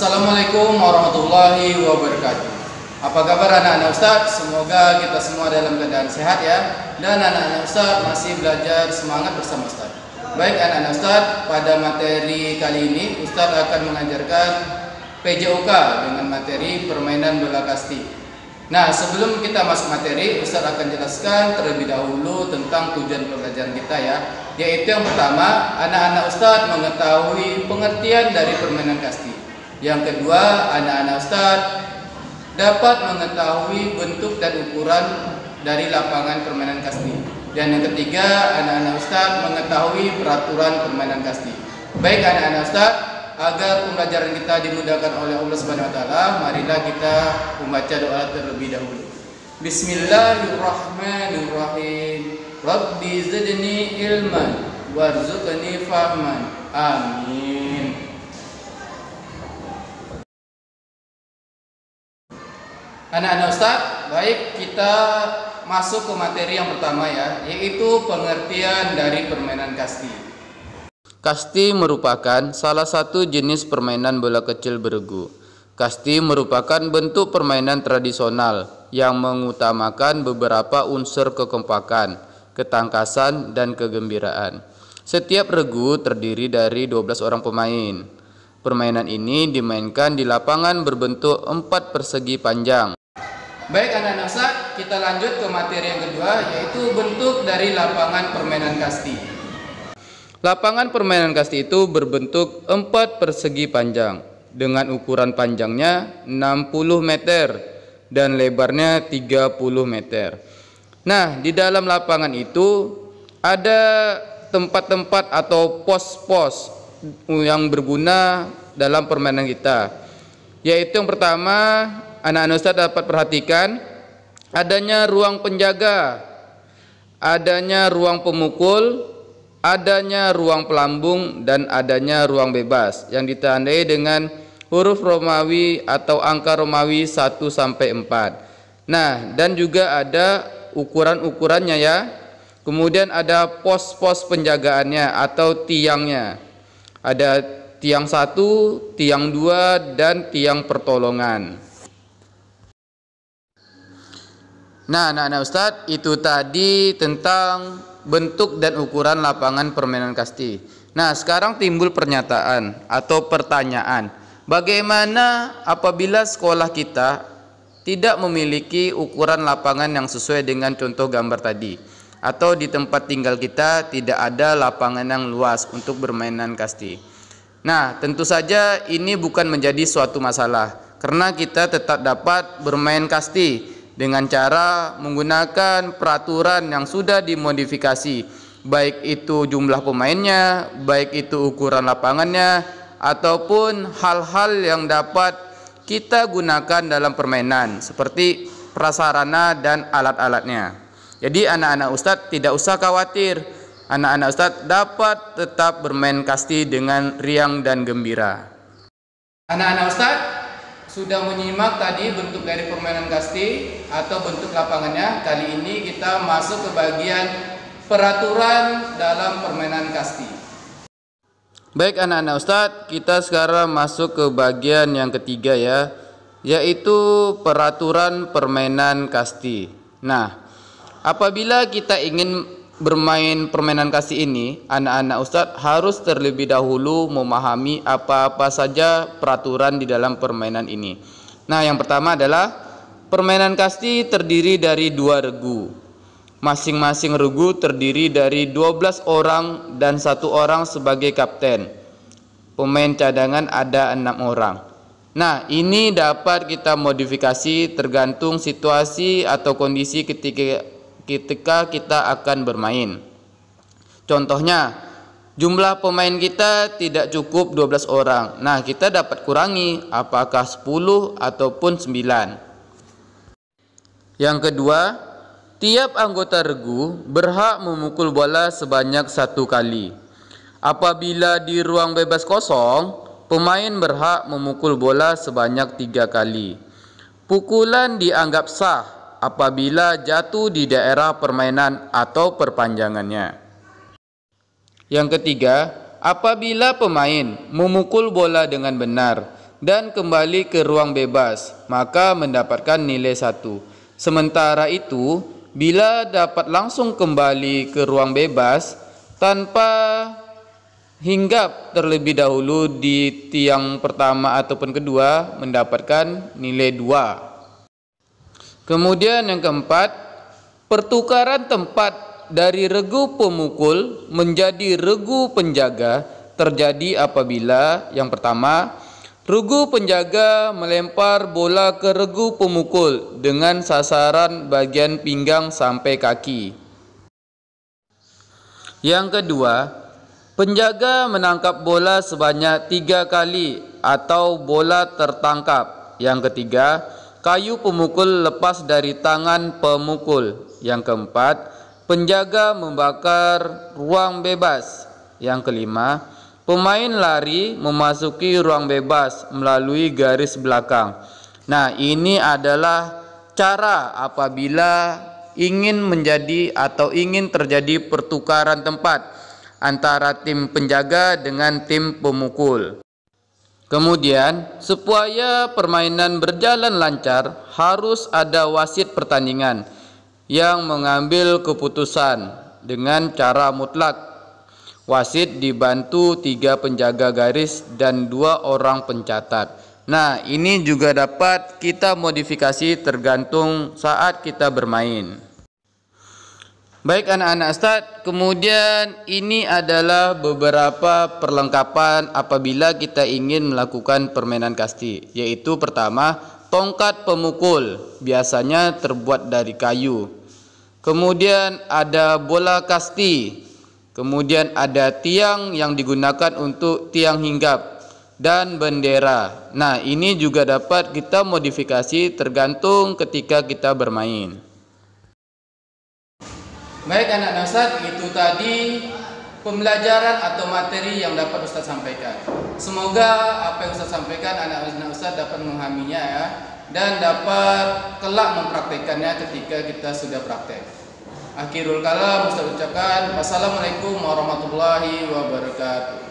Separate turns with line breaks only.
Assalamualaikum warahmatullahi wabarakatuh. Apa kabar anak-anak Ustadz? Semoga kita semua dalam keadaan sehat ya. Dan anak-anak Ustadz masih belajar semangat bersama Ustadz. Baik anak-anak Ustadz, pada materi kali ini Ustadz akan mengajarkan PJOK dengan materi permainan bola kasti. Nah, sebelum kita masuk materi, Ustadz akan jelaskan terlebih dahulu tentang tujuan pembelajaran kita ya. Yaitu yang pertama, anak-anak Ustadz mengetahui pengertian dari permainan kasti. Yang kedua, anak-anak Ustadz dapat mengetahui bentuk dan ukuran dari lapangan permainan kasti. Dan yang ketiga, anak-anak Ustadz mengetahui peraturan permainan kasti. Baik anak-anak Ustadz, agar pembelajaran kita dimudahkan oleh Allah Subhanahu wa taala, marilah kita membaca doa terlebih dahulu. Bismillahirrahmanirrahim. Rabbi zidni ilman warzuqni fahman. Amin. Anak-anak Ustadz, baik kita masuk ke materi yang pertama ya, yaitu pengertian dari permainan kasti.
Kasti merupakan salah satu jenis permainan bola kecil beregu. Kasti merupakan bentuk permainan tradisional yang mengutamakan beberapa unsur kekompakan, ketangkasan, dan kegembiraan. Setiap regu terdiri dari 12 orang pemain. Permainan ini dimainkan di lapangan berbentuk 4 persegi panjang.
Baik anak-anak Ustadz, kita lanjut ke materi yang kedua, yaitu bentuk dari lapangan permainan kasti.
Lapangan permainan kasti itu berbentuk 4 persegi panjang dengan ukuran panjangnya 60 meter dan lebarnya 30 meter. Nah, di dalam lapangan itu ada tempat-tempat atau pos-pos yang berguna dalam permainan kita. Yaitu yang pertama, anak-anak Ustadz dapat perhatikan adanya ruang penjaga, adanya ruang pemukul, adanya ruang pelambung, dan adanya ruang bebas yang ditandai dengan huruf Romawi atau angka Romawi 1 sampai 4. Nah, dan juga ada ukuran-ukurannya ya. Kemudian ada pos-pos penjagaannya atau tiangnya. Ada tiang 1, tiang 2, dan tiang pertolongan. Nah, anak-anak Ustadz, itu tadi tentang bentuk dan ukuran lapangan permainan kasti. Nah, sekarang timbul pernyataan atau pertanyaan. Bagaimana apabila sekolah kita tidak memiliki ukuran lapangan yang sesuai dengan contoh gambar tadi? Atau di tempat tinggal kita tidak ada lapangan yang luas untuk bermainan kasti? Nah, tentu saja ini bukan menjadi suatu masalah, karena kita tetap dapat bermain kasti dengan cara menggunakan peraturan yang sudah dimodifikasi, baik itu jumlah pemainnya, baik itu ukuran lapangannya, ataupun hal-hal yang dapat kita gunakan dalam permainan seperti prasarana dan alat-alatnya. Jadi anak-anak Ustadz tidak usah khawatir, anak-anak Ustadz dapat tetap bermain kasti dengan riang dan gembira.
Anak-anak Ustadz sudah menyimak tadi bentuk dari permainan kasti atau bentuk lapangannya. Kali ini kita masuk ke bagian peraturan dalam permainan kasti.
Baik anak-anak Ustadz, kita sekarang masuk ke bagian yang ketiga ya, yaitu peraturan permainan kasti. Nah, apabila kita ingin bermain permainan kasti ini, anak-anak Ustadz harus terlebih dahulu memahami apa-apa saja peraturan di dalam permainan ini. Nah, yang pertama adalah permainan kasti terdiri dari 2 regu. Masing-masing regu terdiri dari 12 orang dan 1 orang sebagai kapten. Pemain cadangan ada 6 orang. Nah, ini dapat kita modifikasi tergantung situasi atau kondisi ketika kita akan bermain. Contohnya, jumlah pemain kita tidak cukup 12 orang. Nah, kita dapat kurangi apakah 10 ataupun 9. Yang kedua, tiap anggota regu berhak memukul bola sebanyak 1 kali. Apabila di ruang bebas kosong, pemain berhak memukul bola sebanyak 3 kali. Pukulan dianggap sah apabila jatuh di daerah permainan atau perpanjangannya. Yang ketiga, apabila pemain memukul bola dengan benar dan kembali ke ruang bebas, maka mendapatkan nilai 1. Sementara itu, bila dapat langsung kembali ke ruang bebas tanpa hinggap terlebih dahulu di tiang pertama ataupun kedua, mendapatkan nilai 2. Kemudian yang keempat, pertukaran tempat dari regu pemukul menjadi regu penjaga terjadi apabila yang pertama, regu penjaga melempar bola ke regu pemukul dengan sasaran bagian pinggang sampai kaki. Yang kedua, penjaga menangkap bola sebanyak 3 kali atau bola tertangkap. Yang ketiga, kayu pemukul lepas dari tangan pemukul. Yang keempat, penjaga membakar ruang bebas. Yang kelima, pemain lari memasuki ruang bebas melalui garis belakang. Nah, ini adalah cara apabila ingin menjadi atau ingin terjadi pertukaran tempat antara tim penjaga dengan tim pemukul. Kemudian, supaya permainan berjalan lancar, harus ada wasit pertandingan yang mengambil keputusan dengan cara mutlak. Wasit dibantu 3 penjaga garis dan 2 orang pencatat. Nah, ini juga dapat kita modifikasi tergantung saat kita bermain. Baik anak-anak Ustadz, kemudian ini adalah beberapa perlengkapan apabila kita ingin melakukan permainan kasti, yaitu pertama, tongkat pemukul, biasanya terbuat dari kayu. Kemudian ada bola kasti, kemudian ada tiang yang digunakan untuk tiang hinggap, dan bendera. Nah, ini juga dapat kita modifikasi tergantung ketika kita bermain.
Baik anak-anak Ustadz, itu tadi pembelajaran atau materi yang dapat Ustadz sampaikan. Semoga apa yang Ustadz sampaikan anak-anak Ustadz dapat memahaminya ya, dan dapat kelak mempraktekannya ketika kita sudah praktek. Akhirul kalam Ustadz ucapkan, wassalamualaikum warahmatullahi wabarakatuh.